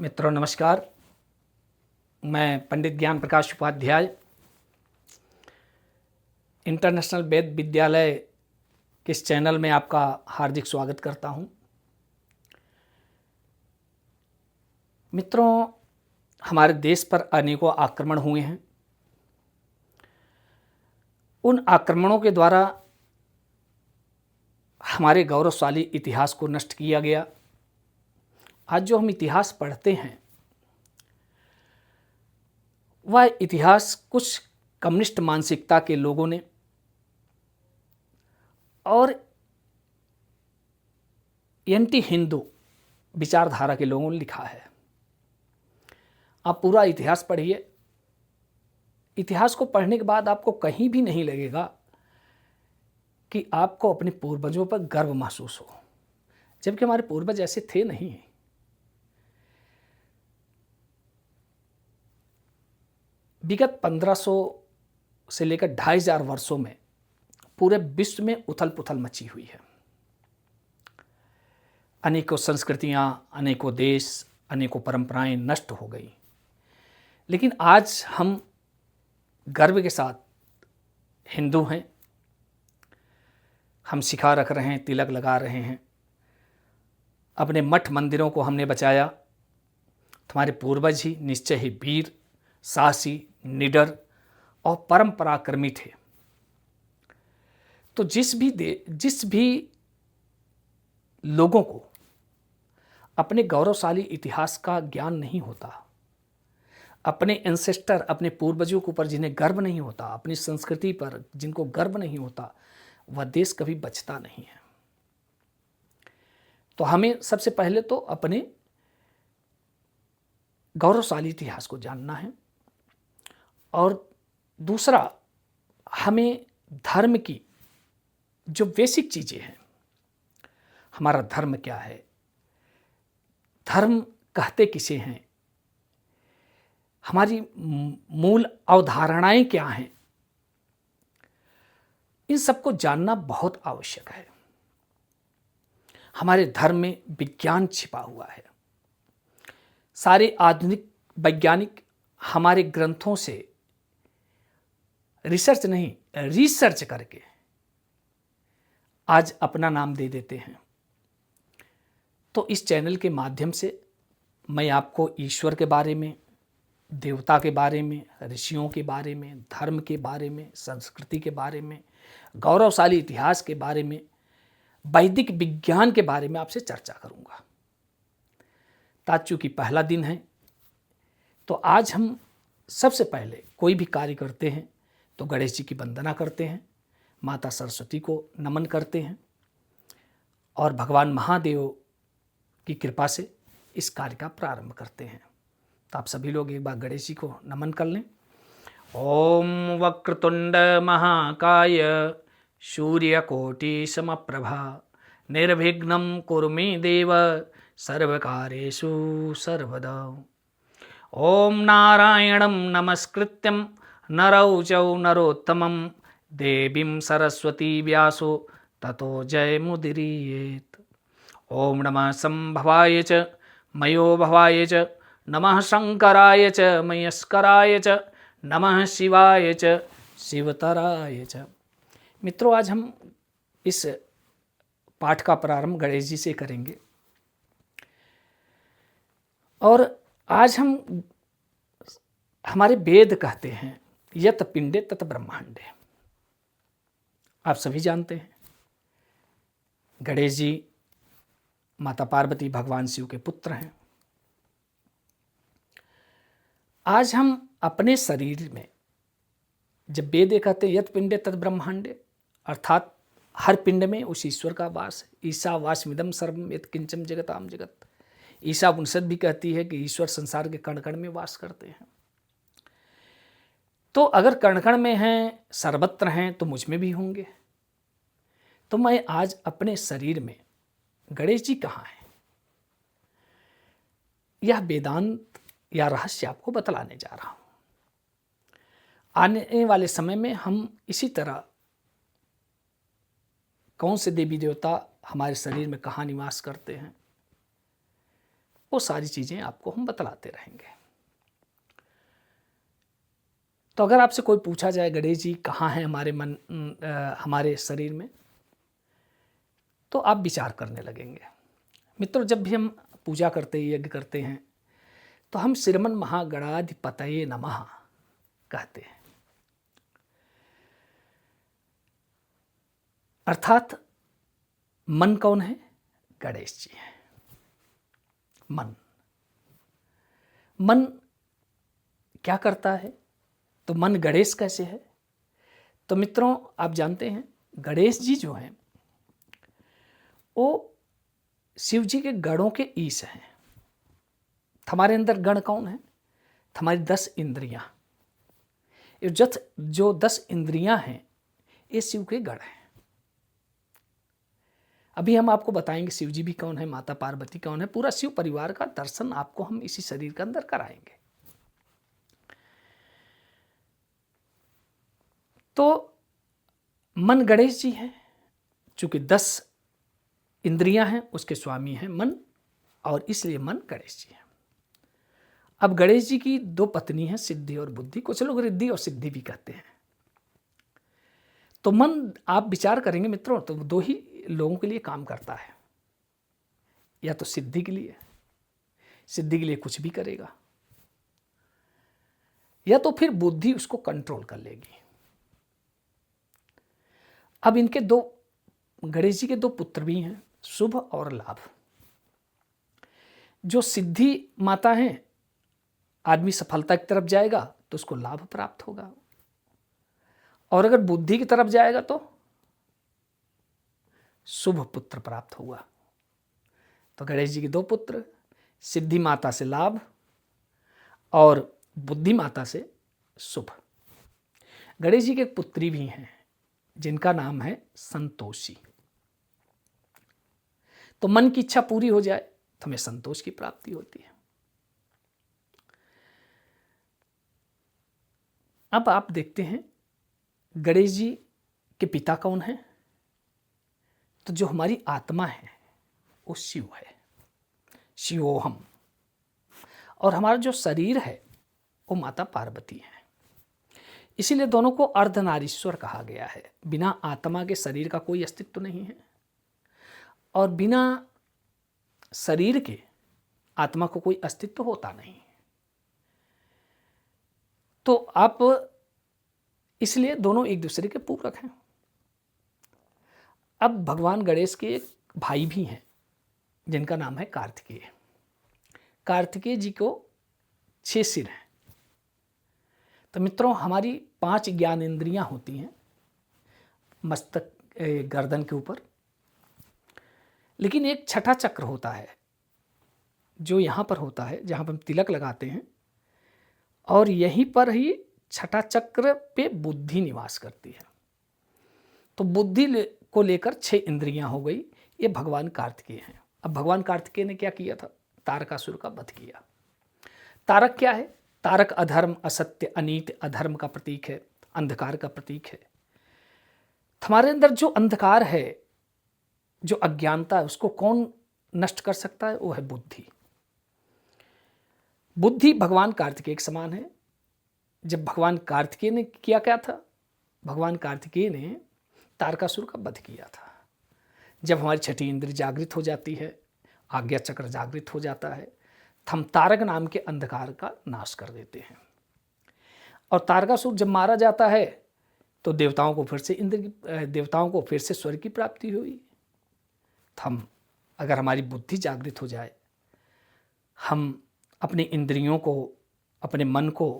मित्रों नमस्कार। मैं पंडित ज्ञान प्रकाश उपाध्याय इंटरनेशनल वेद विद्यालय के इस चैनल में आपका हार्दिक स्वागत करता हूं। मित्रों, हमारे देश पर अनेकों आक्रमण हुए हैं। उन आक्रमणों के द्वारा हमारे गौरवशाली इतिहास को नष्ट किया गया। आज जो हम इतिहास पढ़ते हैं वह इतिहास कुछ कम्युनिस्ट मानसिकता के लोगों ने और एंटी हिंदू विचारधारा के लोगों ने लिखा है। आप पूरा इतिहास पढ़िए। इतिहास को पढ़ने के बाद आपको कहीं भी नहीं लगेगा कि आपको अपने पूर्वजों पर गर्व महसूस हो, जबकि हमारे पूर्वज ऐसे थे नहीं। विगत 1500 से लेकर 2500 वर्षों में पूरे विश्व में उथल पुथल मची हुई है। अनेकों संस्कृतियां, अनेकों देश, अनेकों परंपराएं नष्ट हो गई। लेकिन आज हम गर्व के साथ हिंदू हैं। हम सिखा रख रहे हैं, तिलक लगा रहे हैं। अपने मठ मंदिरों को हमने बचाया। तुम्हारे पूर्वज ही निश्चय ही वीर, साहसी, निडर और परम पराक्रमी थे। तो जिस भी लोगों को अपने गौरवशाली इतिहास का ज्ञान नहीं होता, अपने एंसेस्टर, अपने पूर्वजों के ऊपर जिन्हें गर्व नहीं होता, अपनी संस्कृति पर जिनको गर्व नहीं होता, वह देश कभी बचता नहीं है। तो हमें सबसे पहले तो अपने गौरवशाली इतिहास को जानना है और दूसरा, हमें धर्म की जो बेसिक चीज़ें हैं, हमारा धर्म क्या है, धर्म कहते किसे हैं, हमारी मूल अवधारणाएं क्या हैं, इन सबको जानना बहुत आवश्यक है। हमारे धर्म में विज्ञान छिपा हुआ है। सारे आधुनिक वैज्ञानिक हमारे ग्रंथों से रिसर्च नहीं, रिसर्च करके आज अपना नाम दे देते हैं। तो इस चैनल के माध्यम से मैं आपको ईश्वर के बारे में, देवता के बारे में, ऋषियों के बारे में, धर्म के बारे में, संस्कृति के बारे में, गौरवशाली इतिहास के बारे में, वैदिक विज्ञान के बारे में आपसे चर्चा करूंगा। ताकि चूंकि पहला दिन है तो आज हम सबसे पहले कोई भी कार्य करते हैं तो गणेश जी की वंदना करते हैं, माता सरस्वती को नमन करते हैं और भगवान महादेव की कृपा से इस कार्य का प्रारंभ करते हैं। तो आप सभी लोग एक बार गणेश जी को नमन कर लें। ओम वक्रतुंड महाकाय सूर्यकोटि समप्रभा निर्विघ्नं कुरु मे देव सर्वकार्येषु सर्वदा। ओम नारायणं नमस्कृत्यं नरौ चौ नरोत्तमं देवीं सरस्वती व्यासो ततो जयमुदीरयेत्। ओम नमः संभवाय च मयो भवाय च नमः शंकराय च मयस्कराय च नमः शिवाय च शिवतराय च। मित्रों, आज हम इस पाठ का प्रारंभ गणेश जी से करेंगे और आज हम हमारे वेद कहते हैं यत पिंडे तत ब्रह्मांडे। आप सभी जानते हैं गणेश जी माता पार्वती भगवान शिव के पुत्र हैं। आज हम अपने शरीर में जब वेद कहते हैं यत पिंडे तत ब्रह्मांडे, अर्थात हर पिंड में उस ईश्वर का वास है। ईशावास्मिदं सर्वं यत् किंचन जगताम जगत। ईशा उपनिषद भी कहती है कि ईश्वर संसार के कण कण में वास करते हैं। तो अगर कण कण में हैं, सर्वत्र हैं, तो मुझ में भी होंगे। तो मैं आज अपने शरीर में गणेश जी कहाँ हैं, यह वेदांत या रहस्य आपको बतलाने जा रहा हूं। आने वाले समय में हम इसी तरह कौन से देवी देवता हमारे शरीर में कहाँ निवास करते हैं वो सारी चीज़ें आपको हम बतलाते रहेंगे। तो अगर आपसे कोई पूछा जाए गणेश जी कहाँ हैं हमारे शरीर में, तो आप विचार करने लगेंगे। मित्रों, जब भी हम पूजा करते हैं, यज्ञ करते हैं, तो हम श्रीमन महागणाधिपतये नमः कहते हैं। अर्थात मन कौन है? गणेश जी हैं। मन क्या करता है? तो मन गणेश कैसे है? तो मित्रों, आप जानते हैं गणेश जी जो हैं वो शिव जी के गणों के ईश हैं। हमारे अंदर गण कौन है? हमारी 10 इंद्रियां। जो 10 इंद्रियां हैं ये शिव के गण हैं। अभी हम आपको बताएंगे शिव जी भी कौन है, माता पार्वती कौन है, पूरा शिव परिवार का दर्शन आपको हम इसी शरीर के अंदर कराएंगे। तो मन गणेश जी हैं, चूंकि 10 इंद्रियां हैं उसके स्वामी हैं मन, और इसलिए मन गणेश जी हैं। अब गणेश जी की 2 पत्नी हैं, सिद्धि और बुद्धि। कुछ लोग रिद्धि और सिद्धि भी कहते हैं। तो मन, आप विचार करेंगे मित्रों, तो 2 ही लोगों के लिए काम करता है, या तो सिद्धि के लिए कुछ भी करेगा, या तो फिर बुद्धि उसको कंट्रोल कर लेगी। अब इनके गणेश जी के 2 पुत्र भी हैं, शुभ और लाभ। जो सिद्धि माता हैं, आदमी सफलता की तरफ जाएगा तो उसको लाभ प्राप्त होगा, और अगर बुद्धि की तरफ जाएगा तो शुभ पुत्र प्राप्त होगा। तो गणेश जी के 2 पुत्र, सिद्धि माता से लाभ और बुद्धि माता से शुभ। गणेश जी के एक पुत्री भी हैं जिनका नाम है संतोषी। तो मन की इच्छा पूरी हो जाए तो हमें संतोष की प्राप्ति होती है। अब आप देखते हैं गणेश जी के पिता कौन है? तो जो हमारी आत्मा है वो शिव है, शिवोहम। और हमारा जो शरीर है वो माता पार्वती है। इसीलिए दोनों को अर्धनारीश्वर कहा गया है। बिना आत्मा के शरीर का कोई अस्तित्व नहीं है, और बिना शरीर के आत्मा को कोई अस्तित्व होता नहीं। तो आप इसलिए दोनों एक दूसरे के पूरक हैं। अब भगवान गणेश के एक भाई भी हैं जिनका नाम है कार्तिकेय। कार्तिकेय जी को 6 सिर हैं। तो मित्रों, हमारी 5 ज्ञानेंद्रियां होती हैं मस्तक, गर्दन के ऊपर, लेकिन एक छठा चक्र होता है जो यहाँ पर होता है, जहाँ पर हम तिलक लगाते हैं, और यहीं पर ही छठा चक्र पे बुद्धि निवास करती है। तो बुद्धि को लेकर 6 इंद्रियां हो गई। ये भगवान कार्तिकेय हैं। अब भगवान कार्तिकेय ने क्या किया था? तारकासुर का वध किया। तारक क्या है? तारक अधर्म, असत्य, अनीति, अधर्म का प्रतीक है, अंधकार का प्रतीक है। हमारे अंदर जो अंधकार है, जो अज्ञानता है, उसको कौन नष्ट कर सकता है? वो है बुद्धि। बुद्धि भगवान कार्तिकेय के समान है। जब भगवान कार्तिकेय ने किया क्या था? भगवान कार्तिकेय ने तारकासुर का वध किया था। जब हमारी छठी इंद्रिय जागृत हो जाती है, आज्ञा चक्र जागृत हो जाता है, हम तारक नाम के अंधकार का नाश कर देते हैं। और तारकासुर जब मारा जाता है तो देवताओं को फिर से स्वर्ग की प्राप्ति हुई। हम, अगर हमारी बुद्धि जागृत हो जाए, हम अपनी इंद्रियों को, अपने मन को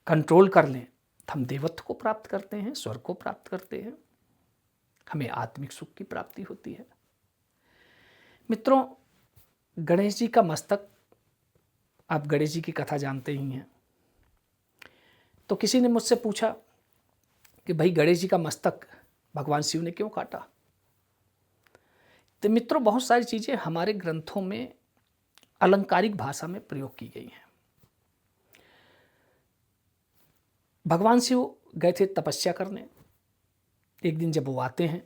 कंट्रोल कर लें, हम देवत्व को प्राप्त करते हैं, स्वर्ग को प्राप्त करते हैं, हमें आत्मिक सुख की प्राप्ति होती है। मित्रों, गणेश जी का मस्तक, आप गणेश जी की कथा जानते ही हैं। तो किसी ने मुझसे पूछा कि भाई गणेश जी का मस्तक भगवान शिव ने क्यों काटा? तो मित्रों, बहुत सारी चीज़ें हमारे ग्रंथों में अलंकारिक भाषा में प्रयोग की गई हैं। भगवान शिव गए थे तपस्या करने। एक दिन जब वो आते हैं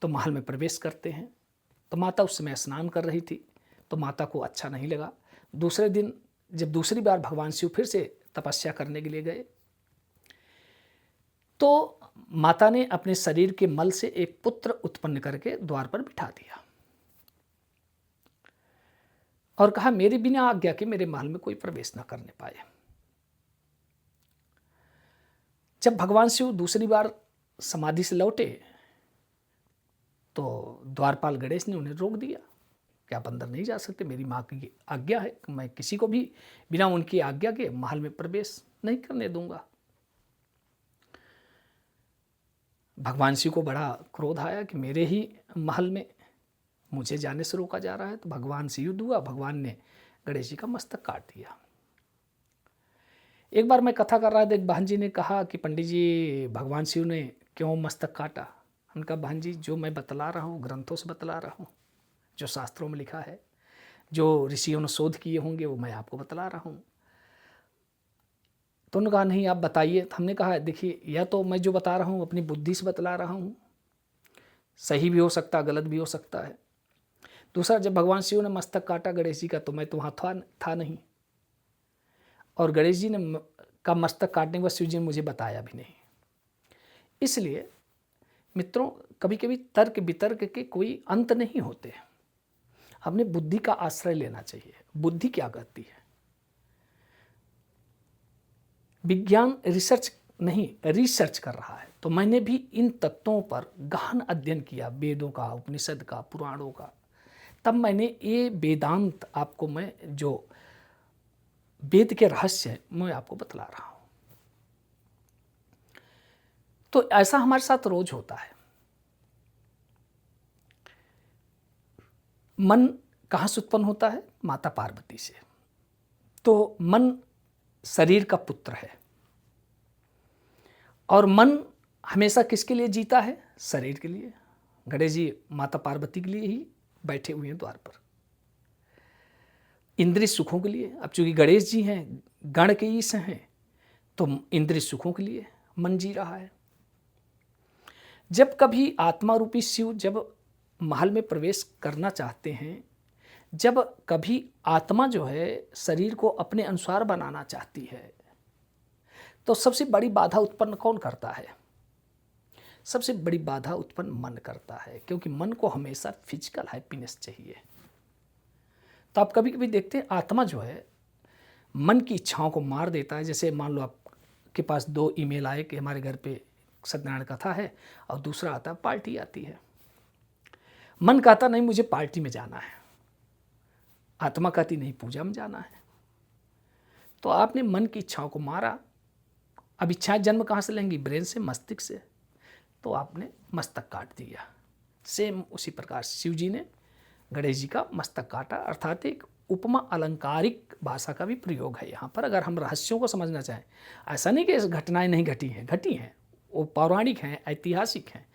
तो महल में प्रवेश करते हैं, तो माता उस समय स्नान कर रही थी। तो माता को अच्छा नहीं लगा। दूसरे दिन जब दूसरी बार भगवान शिव फिर से तपस्या करने के लिए गए तो माता ने अपने शरीर के मल से एक पुत्र उत्पन्न करके द्वार पर बिठा दिया और कहा, मेरे बिना आज्ञा के मेरे महल में कोई प्रवेश न करने पाए। जब भगवान शिव दूसरी बार समाधि से लौटे तो द्वारपाल गणेश ने उन्हें रोक दिया कि आप अंदर नहीं जा सकते, मेरी माँ की आज्ञा है, मैं किसी को भी बिना उनकी आज्ञा के महल में प्रवेश नहीं करने दूंगा। भगवान शिव को बड़ा क्रोध आया कि मेरे ही महल में मुझे जाने से रोका जा रहा है। तो भगवान से युद्ध हुआ, भगवान ने गणेश जी का मस्तक काट दिया। एक बार मैं कथा कर रहा था, एक बहन जी ने कहा कि पंडित जी भगवान शिव ने क्यों मस्तक काटा। उनका, बहन जी जो मैं बतला रहा हूँ ग्रंथों से बतला रहा हूँ, जो शास्त्रों में लिखा है, जो ऋषियों ने शोध किए होंगे वो मैं आपको बतला रहा हूँ। तो उन्होंने कहा नहीं आप बताइए। तो हमने कहा देखिए, या तो मैं जो बता रहा हूँ अपनी बुद्धि से बतला रहा हूँ, सही भी हो सकता है गलत भी हो सकता है। दूसरा, जब भगवान शिव ने मस्तक काटा गणेश जी का तो मैं तो वहाँ था नहीं, और गणेश जी ने का मस्तक काटने के बाद शिव जी ने मुझे बताया भी नहीं। इसलिए मित्रों, कभी कभी तर्क वितर्क के कोई अंत नहीं होते, हमने बुद्धि का आश्रय लेना चाहिए। बुद्धि क्या कहती है? विज्ञान रिसर्च नहीं, रिसर्च कर रहा है। तो मैंने भी इन तत्वों पर गहन अध्ययन किया, वेदों का, उपनिषद का, पुराणों का। तब मैंने ये वेदांत आपको, मैं जो वेद के रहस्य है मैं आपको बतला रहा हूं। तो ऐसा हमारे साथ रोज होता है। मन कहाँ से उत्पन्न होता है? माता पार्वती से। तो मन शरीर का पुत्र है और मन हमेशा किसके लिए जीता है? शरीर के लिए। गणेश जी माता पार्वती के लिए ही बैठे हुए हैं द्वार पर, इंद्रिय सुखों के लिए। अब चूंकि गणेश जी हैं, गण के ईश हैं, तो इंद्रिय सुखों के लिए मन जी रहा है। जब कभी आत्मा रूपी शिव जब महल में प्रवेश करना चाहते हैं, जब कभी आत्मा जो है शरीर को अपने अनुसार बनाना चाहती है, तो सबसे बड़ी बाधा उत्पन्न कौन करता है? सबसे बड़ी बाधा उत्पन्न मन करता है, क्योंकि मन को हमेशा फिजिकल हैप्पीनेस चाहिए। तो आप कभी कभी देखते हैं आत्मा जो है मन की इच्छाओं को मार देता है। जैसे मान लो आपके पास 2 ईमेल आए कि हमारे घर पे सत्यनारायण कथा है, और दूसरा आता है पार्टी आती है। मन कहता नहीं मुझे पार्टी में जाना है, आत्मा कहती नहीं पूजा में जाना है। तो आपने मन की इच्छाओं को मारा। अब इच्छाएं जन्म कहाँ से लेंगी? ब्रेन से, मस्तिष्क से। तो आपने मस्तक काट दिया। सेम उसी प्रकार शिव जी ने गणेश जी का मस्तक काटा। अर्थात एक उपमा अलंकारिक भाषा का भी प्रयोग है यहाँ पर, अगर हम रहस्यों को समझना चाहें। ऐसा नहीं कि घटनाएं नहीं घटी हैं, घटी हैं, वो पौराणिक हैं, ऐतिहासिक हैं।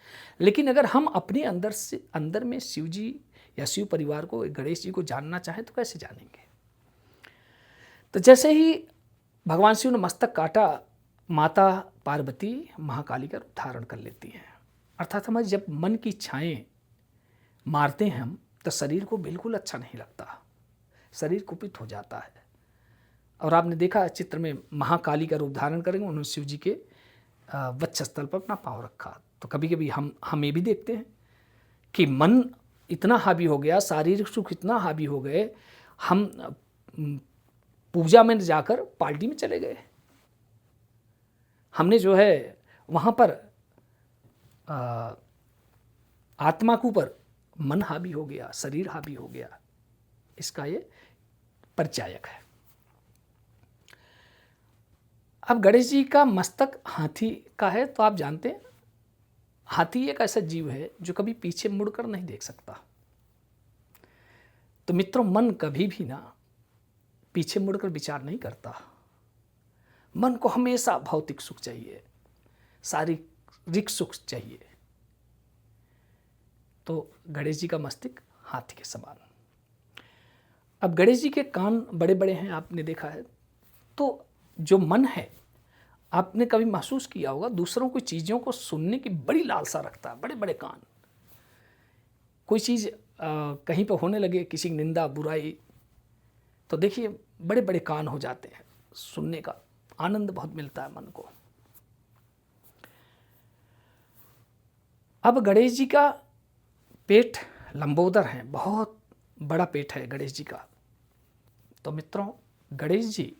लेकिन अगर हम अपने अंदर में शिव जी या शिव परिवार को, गणेश जी को जानना चाहें तो कैसे जानेंगे? तो जैसे ही भगवान शिव ने मस्तक काटा, माता पार्वती महाकाली का रूप धारण कर लेती हैं। अर्थात हमारी जब मन की इच्छाएं मारते हैं हम, तो शरीर को बिल्कुल अच्छा नहीं लगता, शरीर कुपित हो जाता है। और आपने देखा चित्र में महाकाली का रूप धारण करेंगे, उन्होंने शिव जी के वक्षस्थल पर अपना पाँव रखा। तो कभी कभी हम ये भी देखते हैं कि मन इतना हावी हो गया, शारीरिक सुख इतना हावी हो गए, हम पूजा में जाकर पार्टी में चले गए। हमने जो है वहाँ पर आत्मा के ऊपर मन हावी हो गया, शरीर हावी हो गया। इसका ये परिचायक है। अब गणेश जी का मस्तक हाथी का है, तो आप जानते हैं हाथी एक ऐसा जीव है जो कभी पीछे मुड़कर नहीं देख सकता। तो मित्रों, मन कभी भी ना पीछे मुड़कर विचार नहीं करता। मन को हमेशा भौतिक सुख चाहिए, शारीरिक सुख चाहिए। तो गणेश जी का मस्तक हाथी के समान। अब गणेश जी के कान बड़े बड़े हैं, आपने देखा है। तो जो मन है, आपने कभी महसूस किया होगा, दूसरों की चीज़ों को सुनने की बड़ी लालसा रखता है, बड़े बड़े कान। कोई चीज़ कहीं पर होने लगे किसी की निंदा बुराई, तो देखिए बड़े बड़े कान हो जाते हैं, सुनने का आनंद बहुत मिलता है मन को। अब गणेश जी का पेट लंबोदर है, बहुत बड़ा पेट है गणेश जी का। तो मित्रों, गणेश जी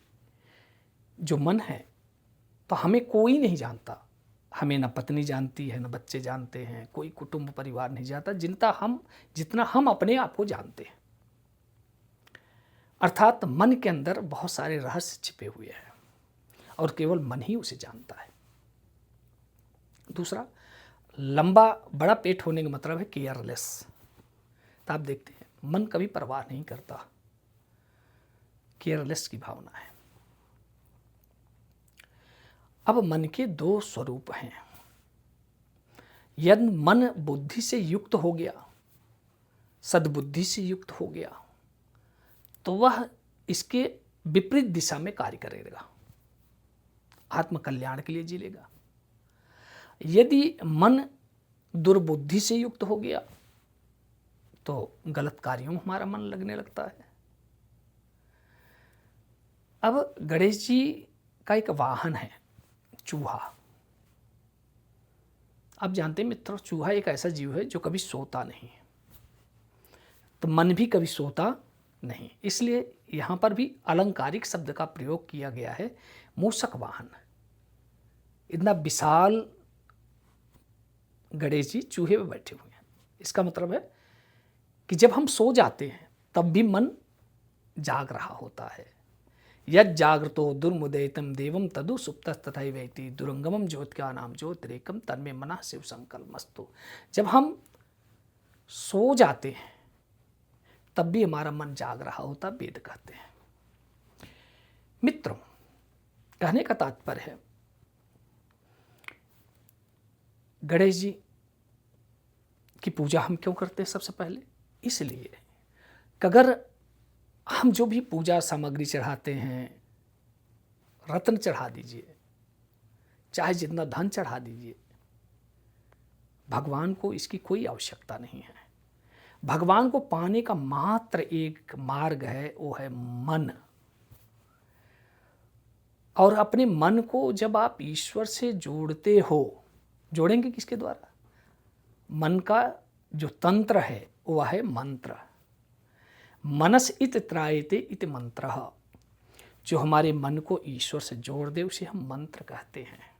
जो मन है, तो हमें कोई नहीं जानता, हमें न पत्नी जानती है, न बच्चे जानते हैं, कोई कुटुंब परिवार नहीं जानता जितना हम अपने आप को जानते हैं। अर्थात मन के अंदर बहुत सारे रहस्य छिपे हुए हैं और केवल मन ही उसे जानता है। दूसरा, लंबा बड़ा पेट होने का मतलब है केयरलेस। तो आप देखते हैं मन कभी परवाह नहीं करता, केयरलेस की भावना है। अब मन के दो स्वरूप हैं। यदि मन बुद्धि से युक्त हो गया, सद्बुद्धि से युक्त हो गया, तो वह इसके विपरीत दिशा में कार्य करेगा, आत्मकल्याण के लिए जी लेगा। यदि मन दुर्बुद्धि से युक्त हो गया, तो गलत कार्यों में हमारा मन लगने लगता है। अब गणेश जी का एक वाहन है चूहा। आप जानते हैं मित्रों, चूहा एक ऐसा जीव है जो कभी सोता नहीं, तो मन भी कभी सोता नहीं, इसलिए यहाँ पर भी अलंकारिक शब्द का प्रयोग किया गया है, मूषक वाहन। इतना विशाल गणेश जी चूहे पे बैठे हुए हैं। इसका मतलब है कि जब हम सो जाते हैं तब भी मन जाग रहा होता है। यद जागृतो दुर्मुदयितम देवम तदु सुप्तस्तथैवेति दुरंगमम ज्योत्यानाम ज्योतिरेकम तन्मे मनः शिव संकल्पमस्तु। जब हम सो जाते हैं तब भी हमारा मन जाग रहा होता, वेद कहते हैं। मित्रों, कहने का तात्पर्य है गणेश जी की पूजा हम क्यों करते हैं? सबसे पहले इसलिए कि अगर हम जो भी पूजा सामग्री चढ़ाते हैं, रत्न चढ़ा दीजिए, चाहे जितना धन चढ़ा दीजिए, भगवान को इसकी कोई आवश्यकता नहीं है। भगवान को पाने का मात्र एक मार्ग है, वो है मन। और अपने मन को जब आप ईश्वर से जोड़ते हो, जोड़ेंगे किसके द्वारा? मन का जो तंत्र है वह है मंत्र। मनस इत त्रायते इत मंत्र। जो हमारे मन को ईश्वर से जोड़ दे उसे हम मंत्र कहते हैं।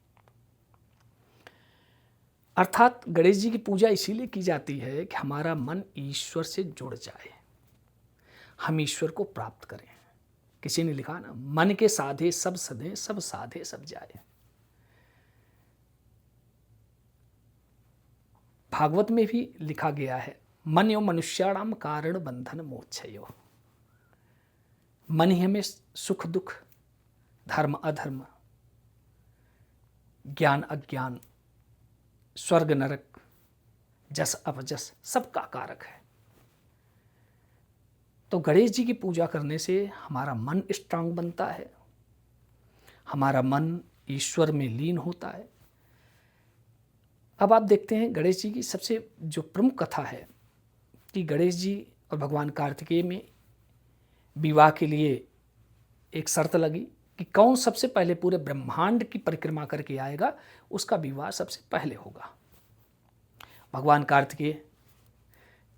अर्थात गणेश जी की पूजा इसीलिए की जाती है कि हमारा मन ईश्वर से जुड़ जाए, हम ईश्वर को प्राप्त करें। किसी ने लिखा ना, मन के साधे सब सधे, सब साधे सब जाए। भागवत में भी लिखा गया है, मन यो मनुष्याणाम कारण बंधन मोक्षयो। मन ही हमें सुख दुख, धर्म अधर्म, ज्ञान अज्ञान, स्वर्ग नरक, जस अपजस सबका कारक है। तो गणेश जी की पूजा करने से हमारा मन स्ट्रांग बनता है, हमारा मन ईश्वर में लीन होता है। अब आप देखते हैं गणेश जी की सबसे जो प्रमुख कथा है कि गणेश जी और भगवान कार्तिकेय में विवाह के लिए एक शर्त लगी कि कौन सबसे पहले पूरे ब्रह्मांड की परिक्रमा करके आएगा, उसका विवाह सबसे पहले होगा। भगवान कार्तिकेय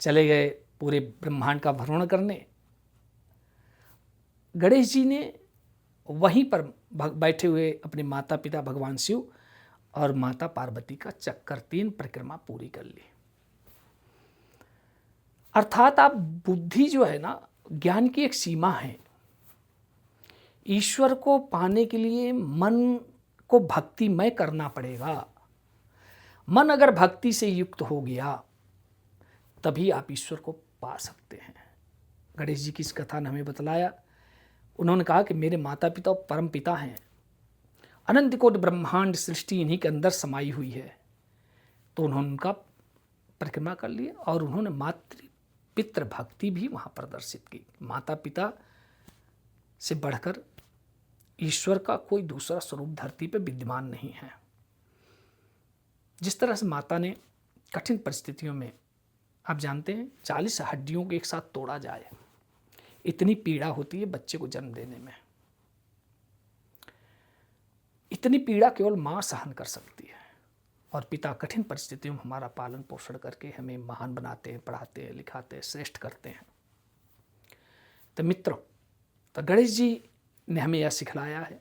चले गए पूरे ब्रह्मांड का भ्रमण करने। गणेश जी ने वहीं पर बैठे हुए अपने माता पिता भगवान शिव और माता पार्वती का चक्कर 3 परिक्रमा पूरी कर ली। अर्थात आप बुद्धि जो है ना, ज्ञान की एक सीमा है। ईश्वर को पाने के लिए मन को भक्तिमय करना पड़ेगा। मन अगर भक्ति से युक्त हो गया तभी आप ईश्वर को पा सकते हैं। गणेश जी की इस कथा ने हमें बतलाया, उन्होंने कहा कि मेरे माता पिता परम पिता हैं, अनंत कोटि ब्रह्मांड सृष्टि इन्हीं के अंदर समाई हुई है। तो उन्होंने उनका परिक्रमा कर लिया और उन्होंने मातृ पितृ भक्ति भी वहाँ प्रदर्शित की। माता पिता से बढ़कर ईश्वर का कोई दूसरा स्वरूप धरती पर विद्यमान नहीं है। जिस तरह से माता ने कठिन परिस्थितियों में आप जानते हैं 40 हड्डियों को एक साथ तोड़ा जाए, इतनी पीड़ा होती है बच्चे को जन्म देने में। इतनी पीड़ा केवल माँ सहन कर सकती है, और पिता कठिन परिस्थितियों में हमारा पालन पोषण करके हमें महान बनाते हैं, पढ़ाते हैं, लिखाते हैं, श्रेष्ठ करते हैं। तो मित्रों, तो गणेश जी ने हमें यह सिखलाया है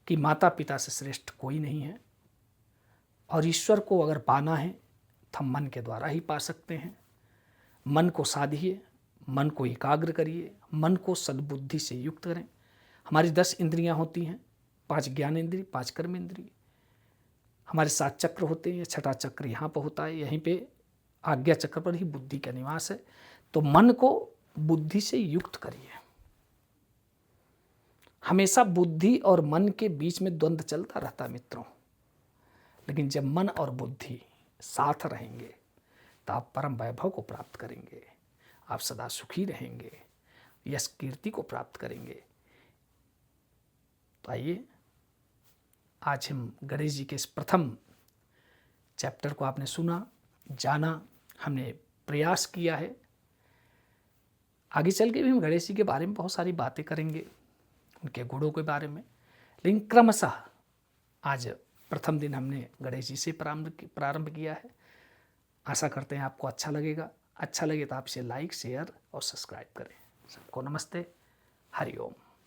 कि माता पिता से श्रेष्ठ कोई नहीं है, और ईश्वर को अगर पाना है तो हम मन के द्वारा ही पा सकते हैं। मन को साधिए, मन को एकाग्र करिए, मन को सद्बुद्धि से युक्त करें। हमारी 10 इंद्रियां होती हैं, 5 ज्ञान इंद्रिय, 5 कर्म इंद्रिय, हमारे 7 चक्र होते हैं। 6ठा चक्र यहाँ पर होता है, यहीं पे आज्ञा चक्र पर ही बुद्धि का निवास है। तो मन को बुद्धि से युक्त करिए। हमेशा बुद्धि और मन के बीच में द्वंद्व चलता रहता है मित्रों, लेकिन जब मन और बुद्धि साथ रहेंगे तो आप परम वैभव को प्राप्त करेंगे, आप सदा सुखी रहेंगे, यश कीर्ति को प्राप्त करेंगे। तो आइए, आज हम गणेश जी के इस प्रथम चैप्टर को आपने सुना, जाना, हमने प्रयास किया है। आगे चल के भी हम गणेश जी के बारे में बहुत सारी बातें करेंगे, उनके गुणों के बारे में, लेकिन क्रमशः आज प्रथम दिन हमने गणेश जी से प्रारंभ किया है। आशा करते हैं आपको अच्छा लगेगा। अच्छा लगे तो आप इसे लाइक, शेयर और सब्सक्राइब करें। सबको नमस्ते, हरि ओम।